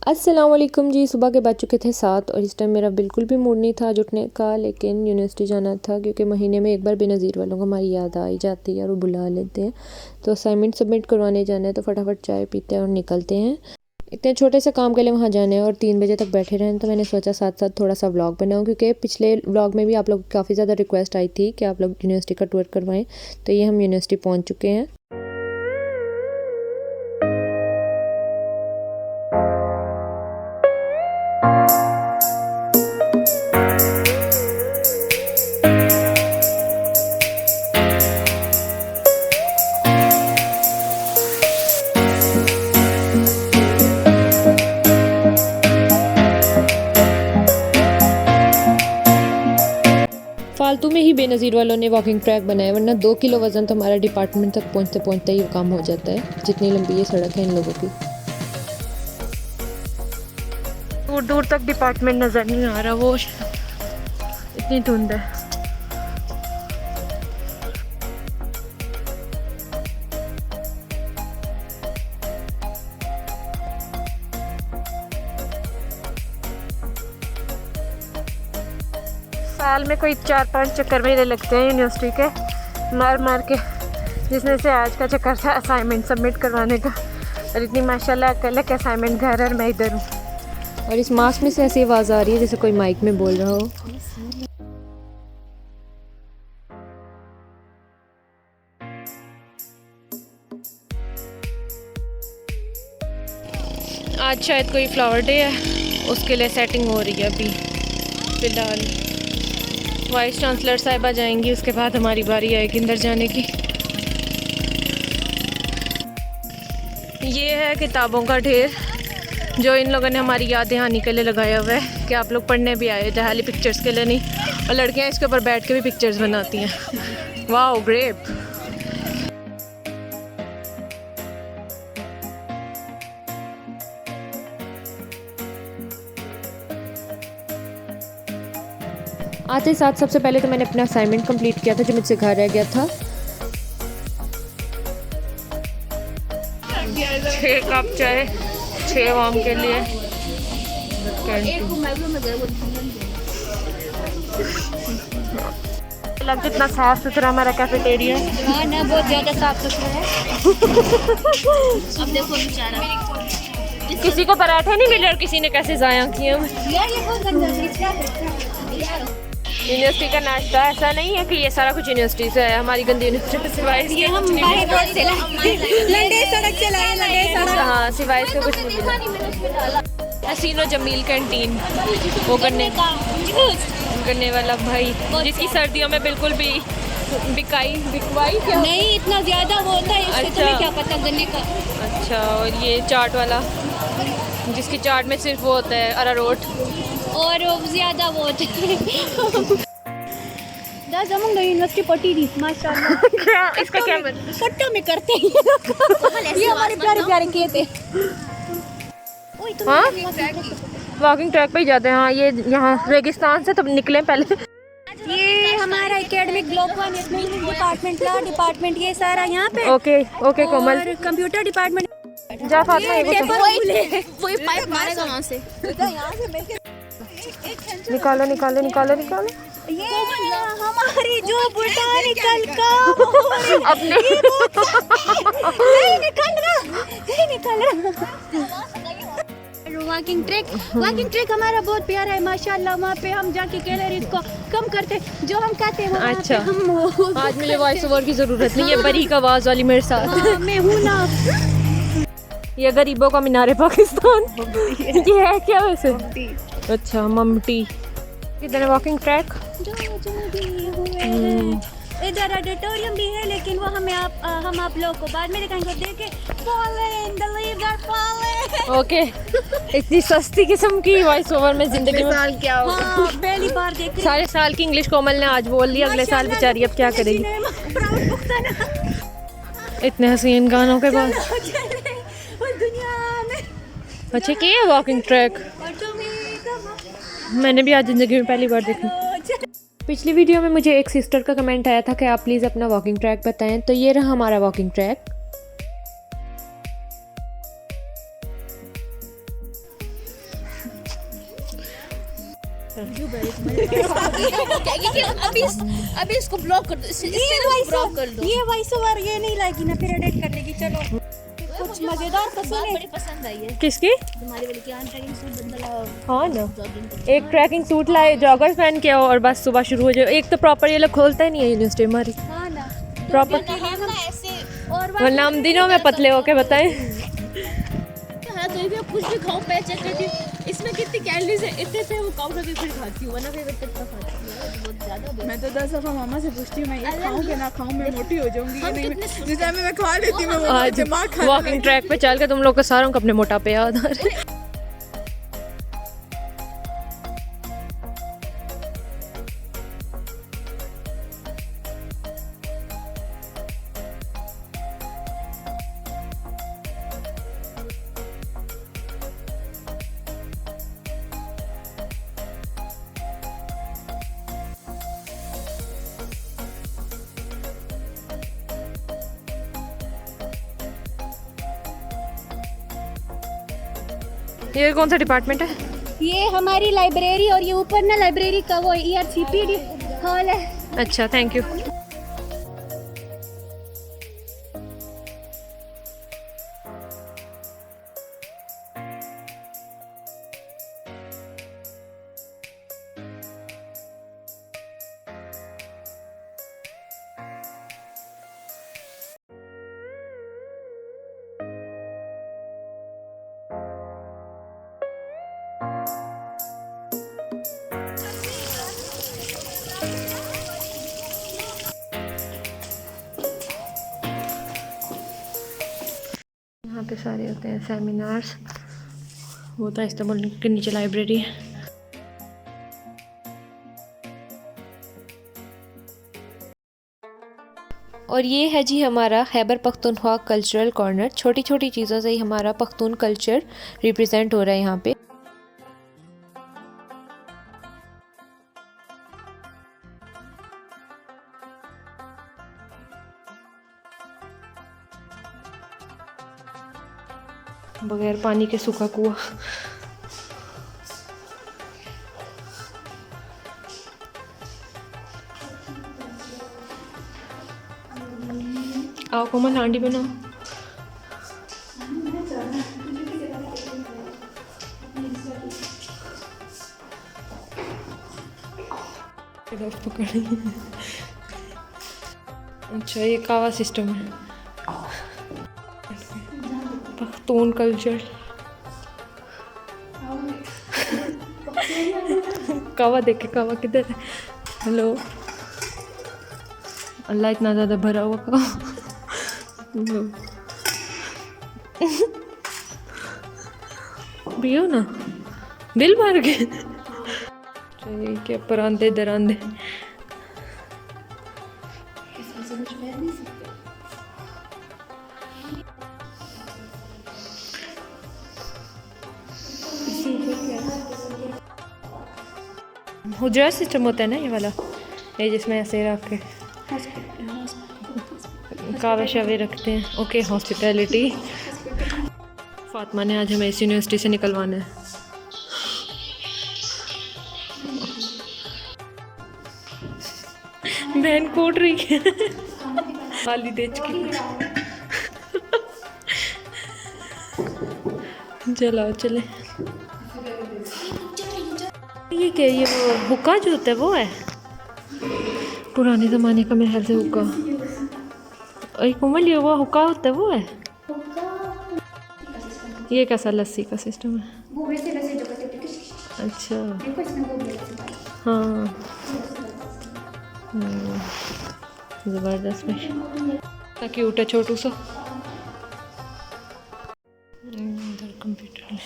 अस्सलाम वालेकुम जी। सुबह के बज चुके थे 7 और इस टाइम मेरा बिल्कुल भी मूड नहीं था आज उठने का, लेकिन यूनिवर्सिटी जाना था क्योंकि महीने में एक बार बेनज़ीर वालों को हमारी याद आ ही जाती है और वो बुला लेते हैं। तो असाइनमेंट सबमिट करवाने जाना है, तो फटाफट चाय पीते हैं और निकलते हैं। इतने छोटे से काम के लिए वहाँ जाना है और 3 बजे तक बैठे रहें, तो मैंने सोचा साथ साथ थोड़ा सा व्लॉग बनाऊँ, क्योंकि पिछले व्लॉग में भी आप लोग काफ़ी ज़्यादा रिक्वेस्ट आई थी कि आप लोग यूनिवर्सिटी का टूर करवाएँ। तो ये हम यूनिवर्सिटी पहुँच चुके हैं। फालतू में ही बेनज़ीर वालों ने वॉकिंग ट्रैक बनाया, वरना 2 किलो वज़न तो हमारा डिपार्टमेंट तक पहुँचते पहुँचते ही काम हो जाता है, जितनी लंबी ये सड़क है इन लोगों की। दूर दूर तक डिपार्टमेंट नज़र नहीं आ रहा, वो इतनी धुंध है। साल में कोई 4-5 चक्कर मेरे लगते हैं यूनिवर्सिटी के, मार मार के, जिसमें से आज का चक्कर था असाइनमेंट सबमिट करवाने का। और इतनी माशाल्लाह अकल है कि असाइनमेंट घर और मैं इधर हूँ। और इस मास्क में से ऐसी आवाज़ आ रही है जैसे कोई माइक में बोल रहा हो। आज शायद कोई फ्लावर डे है, उसके लिए सेटिंग हो रही है अभी फ़िलहाल। वाइस चांसलर साहिबा जाएंगी, उसके बाद हमारी बारी आएगी अंदर जाने की। ये है किताबों का ढेर जो इन लोगों ने हमारी याद दहानी के लिए लगाया हुआ है कि आप लोग पढ़ने भी आए, जहाली पिक्चर्स के लिए नहीं। और लड़कियां इसके ऊपर बैठ के भी पिक्चर्स बनाती हैं। Wow grape. आते साथ सबसे पहले तो मैंने अपना असाइनमेंट कंप्लीट किया था जो मुझसे घर रह गया था। 6 कप चाय 6 वाम के लिए। लग जितना साफ सुथरा हमारा कैफेटेरिया है। हाँ ना, बहुत ज़्यादा साफ सुथरा है। अब देखो बेचारा, किसी को पराठे नहीं मिले और किसी ने कैसे ज़ाया किया। यार ये बहुत गंदा है। यूनिवर्सिटी का नाश्ता ऐसा नहीं है कि ये सारा कुछ यूनिवर्सिटी से है, हमारी गंदी यूनिवर्सिटी सिवाय ये हम बाहर रोड से लंडे सड़क से लाए, लंडे सड़क। हाँ, सिवाय इसके कुछ नहीं मिला। हसीनो जमील कैंटीन, वो करने वाला भाई जिसकी सर्दियों में बिल्कुल भी बिकवाई क्या नहीं, इतना ज़्यादा वो होता है इससे। अच्छा। तुम्हें क्या पता गन्ने का। अच्छा, और ये चाट वाला जिसकी चाट में सिर्फ वो होता है अरारोट और ज़्यादा वो होता है। यूनिवर्सिटी पट्टी दी माशाल्लाह। क्या इसका क्या मतलब? पट्टों में करते हैं ये हमारे प्यारे प्यारे किए थे। हाँ, वॉकिंग ट्रैक पे ही जाते हैं। हाँ, ये यहाँ रेगिस्तान से तब निकले पहले। ये हमारा एकेडमिक ग्लोबल डिपार्टमेंट ये सारा यहाँ पे। ओके ओके कोमल, और कंप्यूटर डिपार्टमेंट। जा फातिमा कोई पाइप मारेगा वहाँ से। निकालो निकालो निकालो निकालो। ये हमारी जो बोटानिकल का अपने नहीं निकल रहा। वॉकिंग ट्रैक हमारा बहुत प्यारा है माशाल्लाह। वहाँ पे हम जाके कैलोरीज को कम करते, जो हम कहते हैं। अच्छा, हम आज मुझे वॉइस ओवर की जरूरत नहीं है, बरी का आवाज वाली मेरे साथ। हाँ, मैं हूँ ना। ये गरीबों का मीनारे पाकिस्तान। ये है क्या वैसे? अच्छा, ममटी। इधर वॉकिंग ट्रैक, इधर ऑडिटोरियम भी है, लेकिन वो हम आप लोग को बाद में दिखाएंगे। देखे ओके। इतनी सस्ती किस्म की वॉइस ओवर में जिंदगी में साल क्या हो। हाँ, पहली बार देख रही। सारे साल की इंग्लिश कोमल ने आज बोल ली, अगले साल बेचारी अब क्या करेगी इतने हसीन गानों के बाद। अच्छा, क्या है वॉकिंग ट्रैक? मैंने भी आज ज़िंदगी में पहली बार देखा। पिछली वीडियो में मुझे एक सिस्टर का कमेंट आया था कि आप प्लीज़ अपना वॉकिंग ट्रैक बताएं, तो ये रहा हमारा वॉकिंग ट्रैक। अभी इसको ब्लॉक कर दो, ब्लॉक कर दो। ये वॉइस ओवर ये नहीं लाएगी ना, फिर एडिट कर लेगी। चलो कुछ मजेदार तो सुने। बड़ी पसंद आई है किसकी? तुम्हारी वाली की ट्रैकिंग सूट बदला। हाँ ना, एक ट्रैकिंग सूट लाए, जॉगर्स पहन के आओ और बस सुबह शुरू हो जाओ। एक तो प्रॉपर ये लोग खोलता ही नहीं है यूनिवर्सिटी हमारी। हाँ ना, प्रॉपर, ऐसे और वरना हम दिनों में पतले होके बताएं। हाँ तो भी कुछ भी खाओ, पैर चेक करती हूँ इसमें कितनी कैलोरीज है, इतने से वो काउंट करके फिर खाती हूँ, वरना फिर कितना खाती हूँ बहुत ज़्यादा। मैं तो 10 दफा मामा से पूछती हूँ मैं ये खाऊं कि ना खाऊं, मैं मोटी हो जाऊंगी या नहीं। जिस टाइम में मैं खा लेती हूँ मैं दिमाग खा वॉकिंग ट्रैक पे चल के तुम लोग को सारों को अपने मोटापे याद आ रहे। ये कौन सा डिपार्टमेंट है? ये हमारी लाइब्रेरी, और ये ऊपर ना लाइब्रेरी का वो ERCP हॉल है। अच्छा, थैंक यू। यहाँ पे सारे होते हैं सेमिनार्स। वो था इस्तांबुल के नीचे लाइब्रेरी है। और ये है जी हमारा खैबर पख्तूनख्वा कल्चरल कॉर्नर। छोटी छोटी चीज़ों से ही हमारा पख्तून कल्चर रिप्रेजेंट हो रहा है यहाँ पे। बगैर पानी के सूखा कुआं। आओ कोमल हांडी बनाओ। अच्छा, ये कावा सिस्टम है, पख्तून कल्चर। कावा देखे, कावा किधर है? हेलो, अल्लाह इतना ज़्यादा भरा हुआ कावा। पियो ना, दिल भर गए। चाहिए क्या परांदे दरांदे। हुजरा सिस्टम होता है ना ये वाला, ये जिसमें ऐसे रख के कावे शावे रखते हैं। Okay, hospitality. फातिमा ने आज हमें इस यूनिवर्सिटी से निकलवाना है। बहन कोट रही है खाली देच की। चलो चले। ये क्या, ये वो हुक्का जो होता है वो है पुराने ज़माने का मेरे ख्याल से हुक्का। अरे कोमल, ये वो हुक्का होता है वो है। ये कैसा लस्सी का सिस्टम है? अच्छा, हाँ, ज़बरदस्त में क्यूट है, छोटू सा। इधर कंप्यूटर।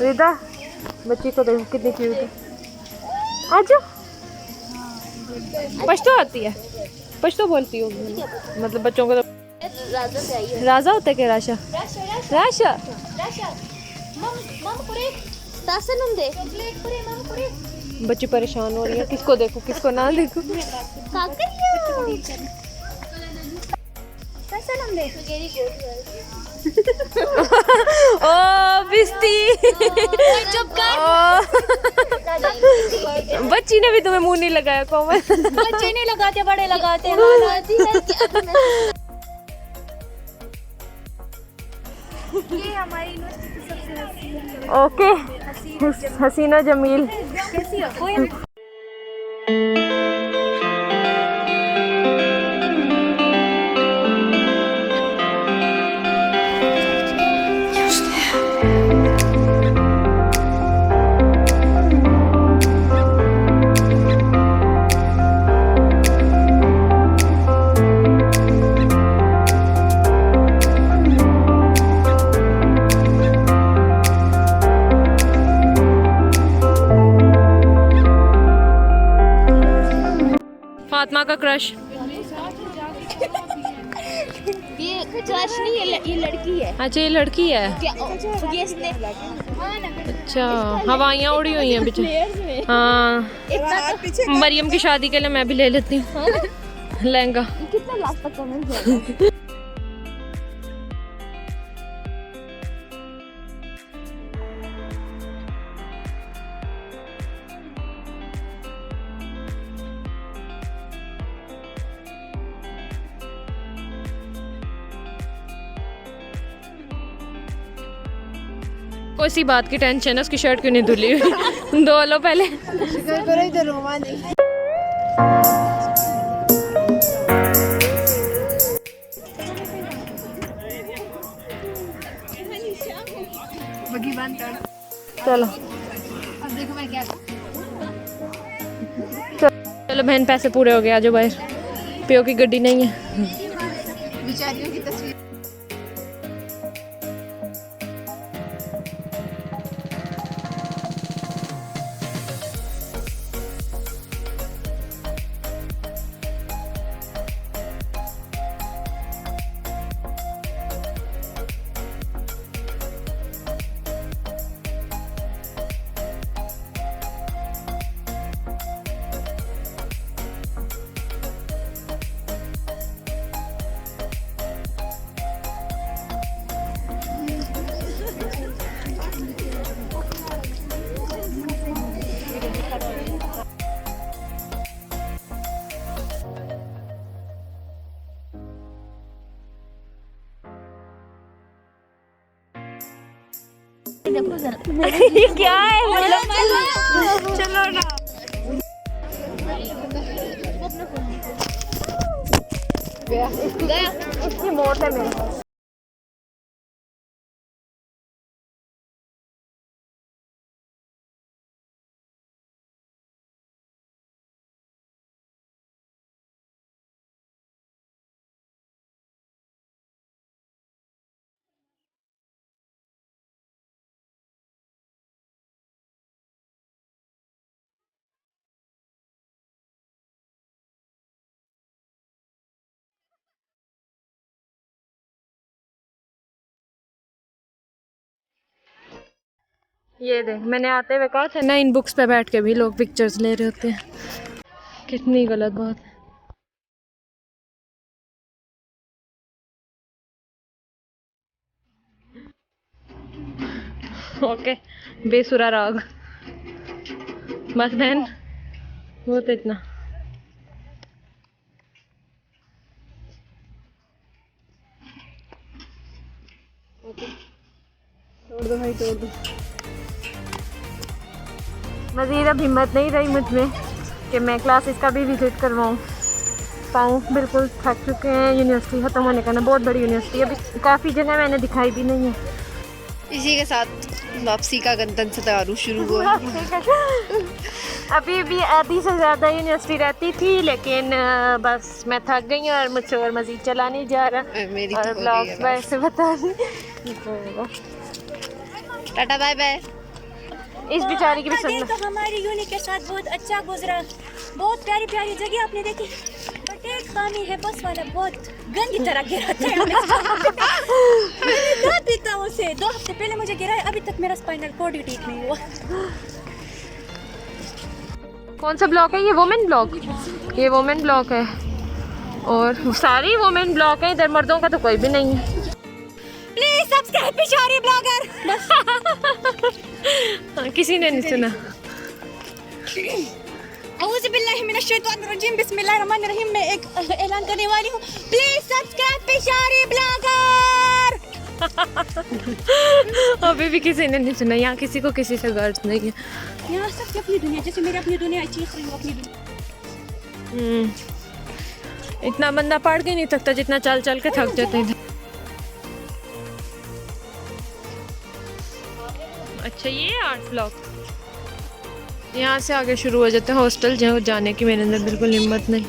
रिदा, बच्ची को देखो कितनी क्यूट है। आजा, पश्तो आती है, पश्तो बोलती हो मतलब बच्चों को तो राजा होता है क्या? राशा, राशा, बच्ची परेशान हो रही है, किसको देखो किसको ना देखो। ओ बिस्ती बच्ची ने भी तुम्हें मुंह नहीं लगाया कोमल। बच्चे नहीं लगाते, बड़े लगाते हैं। ये हमारी सबसे ओके हसीना जमील। कैसी हो? कोई फातिमा का क्रश। ये क्रश नहीं, ये लड़की है। अच्छा ये लड़की है। ये इसने अच्छा हवाइयाँ उड़ी हुई हैं पीछे। हाँ मरियम की शादी के लिए मैं भी ले लेती हूँ लहंगा। कितना लास्ट तक कमेंट किया? कोई सी बात की टेंशन है, उसकी शर्ट क्यों नहीं धुली हुई? धो लो पहले। चलो अब देखो मैं क्या चलो बहन पैसे पूरे हो गए, आजो बाहर। पियो की गड्डी नहीं है। बेचारियों की तस्वीर। देखो जरा ये क्या है मतलब? चलो ना गया। इसकी मौत है मेरी। ये देख मैंने आते हुए कहा था ना, इन बुक्स पे बैठ के भी लोग पिक्चर्स ले रहे होते हैं। कितनी गलत बात है। ओके बेसुरा राग बस बहन बहुत इतना। तोड़ दो भाई तोड़ दो। मज़ीद अब हिम्मत नहीं रही मुझ में कि मैं क्लासेस का भी विजिट करवाऊँ पाऊँ। बिल्कुल थक चुके हैं। यूनिवर्सिटी ख़त्म होने का ना, बहुत बड़ी यूनिवर्सिटी है, अभी काफ़ी जगह मैंने दिखाई भी नहीं है। इसी के साथ वापसी का गंतव्य तारुफ शुरू हुआ। अभी भी आधी से ज़्यादा यूनिवर्सिटी रहती थी, लेकिन बस मैं थक गई और मुझसे और मज़ीद चला नहीं जा रहा। मेरी और ब्लॉग्स वैसे बता टाटा बाय बाय। इस बेचारी की भी सुन तो हमारी यूनि के साथ बहुत अच्छा गुजरा। बहुत प्यारी प्यारी जगह आपने देखी, बट एक खामी है बस वाला बहुत गंदी तरह गिराता है हमें। मैंने कहा पीता उसे 2 हफ्ते पहले मुझे गिरा है, अभी तक मेरा स्पाइनल कॉर्ड ही ठीक नहीं हुआ। कौन सा ब्लॉक है ये? Women block. ये वुमेन ब्लॉक है और सारी वुमेन ब्लॉक है, इधर मर्दों का तो कोई भी नहीं है। प्लीज सब्सक्राइब पिशारी ब्लॉगर। हाँ, किसी ने नहीं सुना। औज़ु बिल्लाहि मिनश शैतानिर रजीम, बिस्मिल्लाहिर रहमानिर रहीम। मैं एक ऐलान करने वाली हूँ, प्लीज सब्सक्राइब पिशारी ब्लॉगर। अभी भी किसी ने नहीं सुना। यहाँ किसी को किसी से गर्ज नहीं है। यहाँ सबकी अपनी दुनिया, जैसे मेरी अपनी दुनिया, चीख रही हूँ अपनी दुनिया। इतना बंदा पढ़ के नहीं थकता जितना चल चल के थक जाते हैं। अच्छा ये आर्ट ब्लॉक, यहाँ से आगे शुरू हो जाते हैं हॉस्टल, जहाँ जाने की मेरे अंदर बिल्कुल हिम्मत नहीं।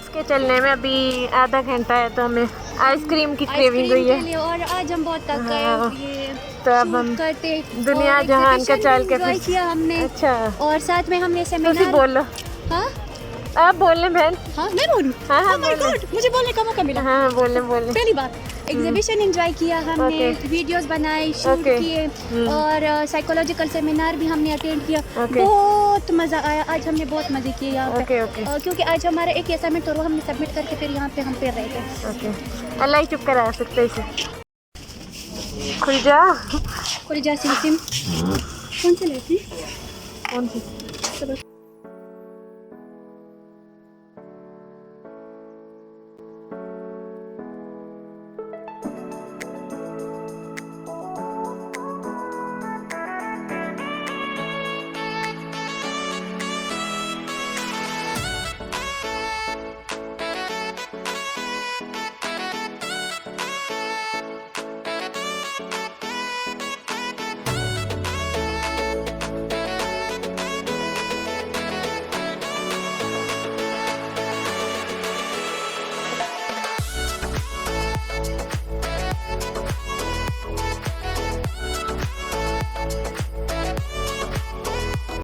इसके चलने में अभी आधा घंटा है तो हमें आइसक्रीम की क्रेविंग हुई है। और आज हम बहुत थक गए हाँ। ये तो अब हम करते दुनिया जहान का चल के enjoy किया हमने। अच्छा और साथ में हमने तुसी सेमिनार। बोलो। हाँ आप बोलने बहन। हाँ मैं बोलूँ। हाँ, हाँ, Oh my बोलो। God, मुझे बोलने का मौका मिला। हाँ बोलने पहली बात एग्जीबिशन एंजॉय किया हमने, Okay. वीडियोस बनाए, शूट Okay. किए और साइकोलॉजिकल सेमिनार भी हमने अटेंड किया। Okay. बहुत मज़ा आया, आज हमने बहुत मज़े किए यहाँ पे। ओके ओके क्योंकि आज हमारा एक असाइनमेंट और वो हमने सबमिट करके फिर यहाँ पे हम फिर रहे थे। ओके। अल्लाह ही चुप करा सकते इसे। खुल जा। खुल जा सिम सिम। कौन से लेती? कौन सी? चलो